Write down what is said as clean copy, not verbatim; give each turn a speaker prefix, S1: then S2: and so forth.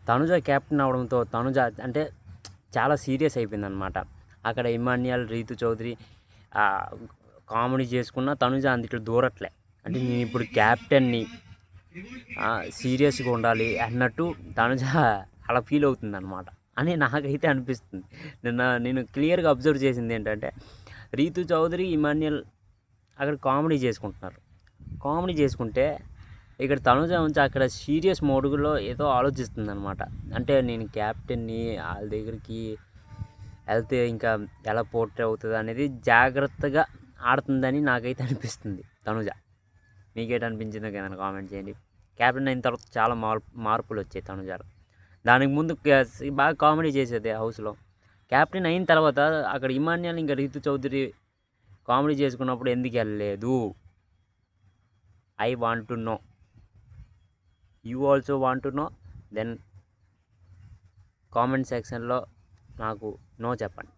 S1: Tanuja captain అవడంతో తనుజ అంటే చాలా సీరియస్ అయిపోయిందనమాట. అక్కడ ఇమాన్యుయల్, రీతు చౌదరి కామెడీ చేసుకున్న తనుజ అందుట్లో దూరట్లే. అంటే నేను ఇప్పుడు క్యాప్టెన్ని, సీరియస్గా ఉండాలి అన్నట్టు తనుజ అలా ఫీల్ అవుతుందన్నమాట అని నాకైతే అనిపిస్తుంది. నేను క్లియర్గా అబ్జర్వ్ చేసింది ఏంటంటే, రీతు చౌదరి, ఇమాన్యుయల్ అక్కడ కామెడీ చేసుకుంటున్నారు. కామెడీ చేసుకుంటే ఇక్కడ తనుజ ఉంచి అక్కడ సీరియస్ మోడ్లో ఏదో ఆలోచిస్తుంది అనమాట. అంటే నేను క్యాప్టెన్ని, వాళ్ళ దగ్గరికి వెళ్తే ఇంకా ఎలా పోర్ట్రే అవుతుంది అనేది జాగ్రత్తగా ఆడుతుందని నాకైతే అనిపిస్తుంది తనుజ. మీకేటనిపించిందో కదా కామెంట్ చేయండి. క్యాప్టెన్ అయిన తర్వాత చాలా మార్పులు వచ్చాయి తనుజాలో. దానికి ముందు బాగా కామెడీ చేసేది హౌస్లో. క్యాప్టెన్ అయిన తర్వాత అక్కడ ఇమాన్యుయల్ ఇంకా రీతు చౌదరి కామెడీ చేసుకున్నప్పుడు ఎందుకు వెళ్ళలేదు? I want to know. You also want to know? Then comment సెక్షన్లో నాకు నో చెప్పండి.